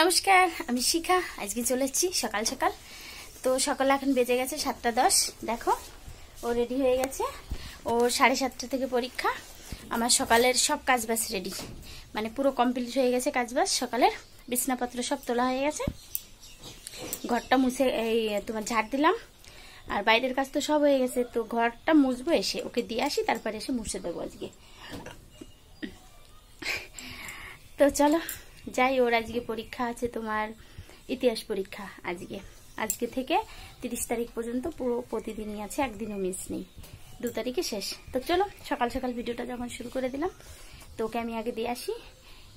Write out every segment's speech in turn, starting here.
নমস্কার, আমি শিখা। আজকে চলে এসেছি সকাল সকাল। তো সকালে এখন বেজে গেছে 7:10। দেখো ও রেডি হয়ে গেছে। ওর 7:30 থেকে পরীক্ষা। আমার সকালের সব কাজবাজ রেডি, মানে পুরো কমপ্লিট হয়ে গেছে কাজবাজ। সকালের বিছনাপত্র সব তোলা হয়ে গেছে। ঘরটা মুছে এই তোমার ঝাড় দিলাম, আর বাইরের কাজ তো সব হয়ে গেছে। তো ঘরটা মুছবো, এসে ওকে দিয়ে আসি, তারপরে এসে মুছে দেবো আজকে। তো চলো যাই। ওর আজকে পরীক্ষা আছে, তোমার ইতিহাস পরীক্ষা। আজকে থেকে 30 তারিখ পর্যন্ত পুরো প্রতিদিনই আছে, একদিনও মিস নেই। 2 তারিখে শেষ। তো চলো সকাল সকাল ভিডিওটা যখন শুরু করে দিলাম, তো ওকে আমি আগে দিয়ে আসি,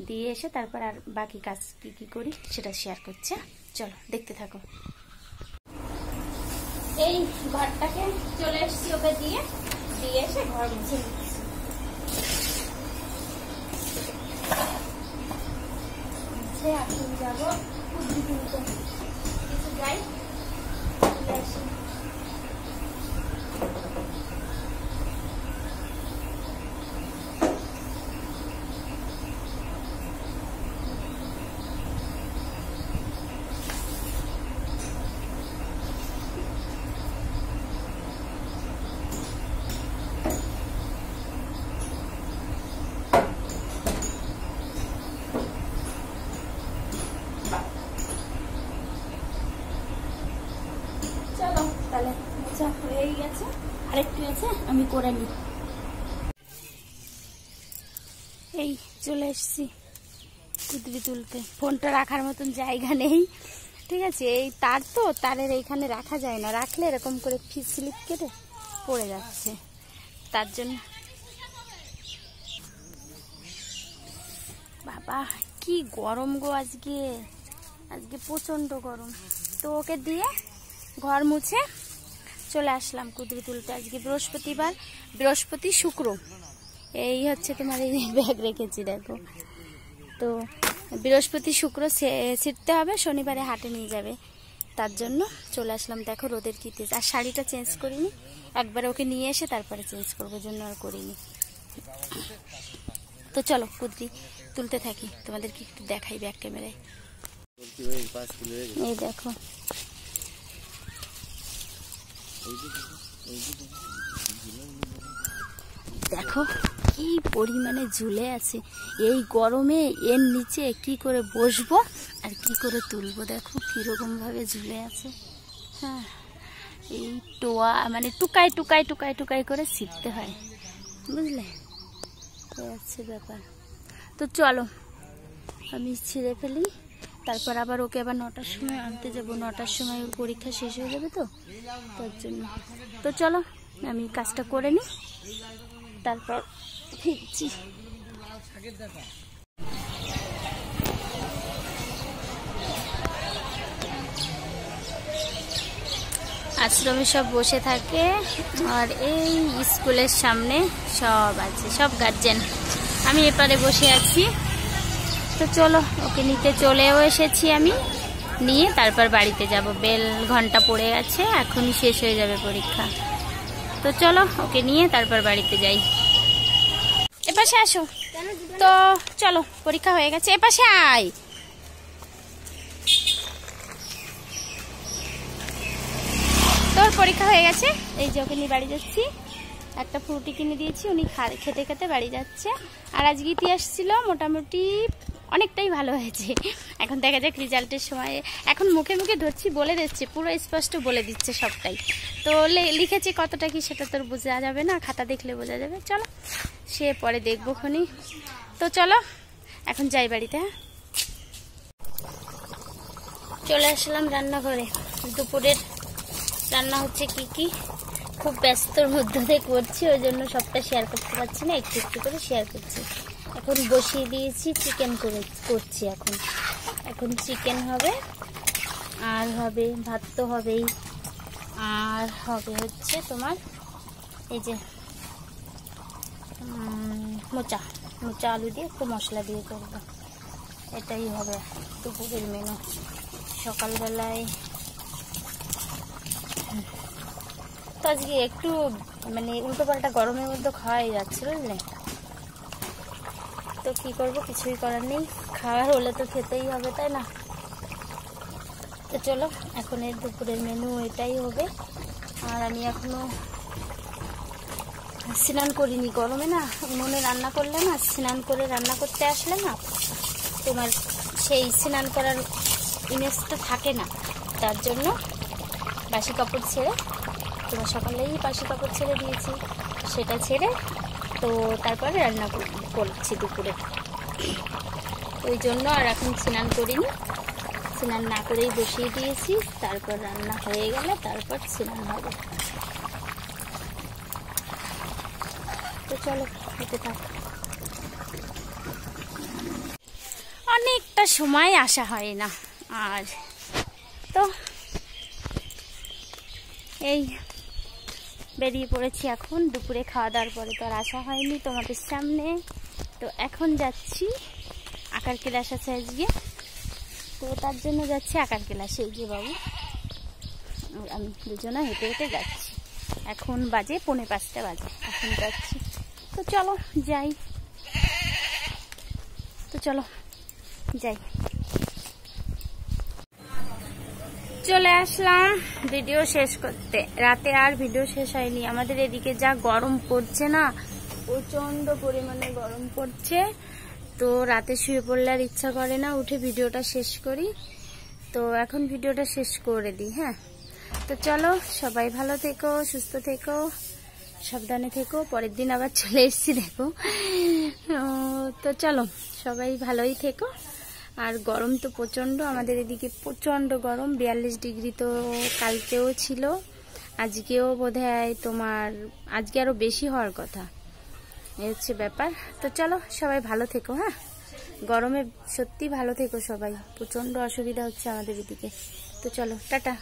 দিয়ে এসে তারপর আর বাকি কাজ কি করি সেটা শেয়ার করছে। চলো দেখতে থাকো। এই ঘরটাকে চলে এসছি ওকে দিয়ে এসে ঘর মুছে নিচ্ছি। এখন যাবো কিছু যাই আসি। হয়ে গেছে, আরেকটু আছে, আমি করে নিই। এই চলে এসছি কুদরি তুলতে। ফোনটা রাখার মতন জায়গা নেই, ঠিক আছে। এই তার তো তারের এইখানে রাখা যায় না, রাখলে এরকম করে স্লিপ কেটে পড়ে যাচ্ছে, তার জন্য। বাবা কি গরম গো আজকে প্রচন্ড গরম। তো ওকে দিয়ে ঘর মুছে চলে আসলাম কুদরি তুলতে। আজকে বৃহস্পতিবার, বৃহস্পতি শুক্র, এই হচ্ছে তোমার এই ব্যাগ রেখেছি দেখো। তো বৃহস্পতি শুক্র ছিটতে হবে, শনিবারে হাটে নিয়ে যাবে, তার জন্য চলে আসলাম। দেখো রোদের কি তেজ। আর শাড়িটা চেঞ্জ করিনি, একবারে ওকে নিয়ে এসে তারপরে চেঞ্জ করবো, জন্য আর করিনি। তো চলো কুদরি তুলতে থাকি, তোমাদেরকে একটু দেখাই ব্যাক ক্যামেরায়। এই দেখো দেখো কি পরিমাণে ঝুলে আছে। এই গরমে এর নিচে কি করে বসবো আর কি করে তুলবো, দেখো কিরকম ভাবে ঝুলে আছে। হ্যাঁ, এই টোয়া মানে টুকাই টুকাই টুকাই টুকাই করে ছিটতে হয়, বুঝলে, আছে ব্যাপার। তো চলো আমি ছিঁড়ে ফেলি, তারপর আবার ওকে আবার 9টার সময় আনতে যাবো। 9টার সময় ওর পরীক্ষা শেষ হয়ে যাবে, তো তার জন্য। তো চলো আমি কাজটা করে নিই, তারপর ফিরছি। আশ্রমে সব বসে থাকে, আর এই স্কুলের সামনে সব আছে, সব গার্জেন। আমি এপারে বসে আছি। তো চলো ওকে নিতে চলেও এসেছি। আমি নিয়ে তারপর বাড়িতে যাব। বেল ঘন্টা পড়ে গেছে, এখনই শেষ হয়ে যাবে পরীক্ষা। তো চলো ওকে নিয়ে তারপর বাড়িতে যাই। এপাশে আসো। তো চলো পরীক্ষা হয়ে গেছে, এপাশে আয়। তোর পরীক্ষা হয়ে গেছে, এই যে ওকে নিয়ে বাড়ি যাচ্ছি। একটা ফ্রুটি কিনে দিয়েছি, উনি খেতে খেতে বাড়ি যাচ্ছে। আর আজকে ইতিহাস ছিল, মোটামুটি অনেকটাই ভালো হয়েছে। এখন দেখা যাক রেজাল্টের সময়। এখন মুখে মুখে ধরছি, বলে দিচ্ছে, পুরো স্পষ্ট বলে দিচ্ছে সবটাই। তো লিখেছি কতটা কি সেটা তোর বোঝা যাবে না, খাতা দেখলে বোঝা যাবে। চলো সে পরে দেখবো খনি। তো চলো এখন যাই বাড়িতে। হ্যাঁ, চলে আসলাম রান্নাঘরে। দুপুরের রান্না হচ্ছে কি খুব ব্যস্তর মধ্যে দিয়ে করছি, ওই জন্য সবটা শেয়ার করতে পারছি না, একটু একটু করে শেয়ার করছি। এখন বসিয়ে দিয়েছি, চিকেন করছি। এখন চিকেন হবে, আর হবে ভাত তো হবেই, আর হবে হচ্ছে তোমার এই যে মোচা আলু দিয়ে একটু মশলা দিয়ে করবো। এটাই হবে দুপুরের মেনু। সকালবেলায় তো আজকে একটু মানে উল্টো পাল্টা গরমের মধ্যে খাওয়াই যাচ্ছে, বুঝলে। তো কি করব, কিছুই করার নেই, খাওয়ার হলে তো খেতেই হবে, তাই না। তো চলো এখন এর দুপুরের মেনু এটাই হবে। আর আমি এখনো স্নান করিনি, গরমে না উনুনে রান্না করলে না, স্নান করে রান্না করতে আসলে না তোমার সেই স্নান করার ইমেজটা থাকে না, তার জন্য বাসি কাপড় ছেড়ে, তোমার সকালেই বাসি কাপড় ছেড়ে দিয়েছি, সেটা ছেড়ে তো তারপরে রান্না করছি দুপুরে। ওই জন্য আর এখন স্নান করিনি, স্নান না করেই বসিয়ে দিয়েছি, তারপর রান্না হয়ে গেলে তারপর স্নান হবে। তো চলো হতে থাক। অনেকটা সময় আসা হয় না, আর তো এই বেরিয়ে পড়েছি এখন। দুপুরে খাওয়া দাওয়ার পরে তো আর আসা হয়নি তোমাদের সামনে। তো এখন যাচ্ছি, আঁকার ক্লাস আছে আজকে, তো তার জন্য যাচ্ছি আঁকার ক্লাসে। এই যে বাবু আমি দুজনে হেঁটে হেঁটে যাচ্ছি। এখন বাজে 4:45 বাজে, এখন যাচ্ছি। তো চলো যাই, তো চলো যাই। চলে আসলাম ভিডিও শেষ করতে। রাতে আর ভিডিও শেষ হয়নি, আমাদের এদিকে যা গরম পড়ছে না, প্রচন্ড পরিমাণে গরম পড়ছে। তো রাতে শুয়ে পড়লে আর ইচ্ছা করে না, উঠে ভিডিওটা শেষ করি। তো এখন ভিডিওটা শেষ করে দিই। হ্যাঁ, তো চলো সবাই ভালো থেকো, সুস্থ থেকো, সাবধানে থেকো। পরের দিন আবার চলে এসেছি দেখো। তো চলো সবাই ভালোই থেকো। আর গরম তো প্রচন্ড, আমাদের এদিকে প্রচন্ড গরম, 42 ডিগ্রি তো কালকেও ছিল, আজকেও বোধহয় তোমার আজকে আরো বেশি হওয়ার কথা, এই হচ্ছে ব্যাপার। তো চলো সবাই ভালো থেকো। হ্যাঁ, গরমে সত্যি ভালো থেকো সবাই, প্রচন্ড অসুবিধা হচ্ছে আমাদের এদিকে। তো চলো টাটা।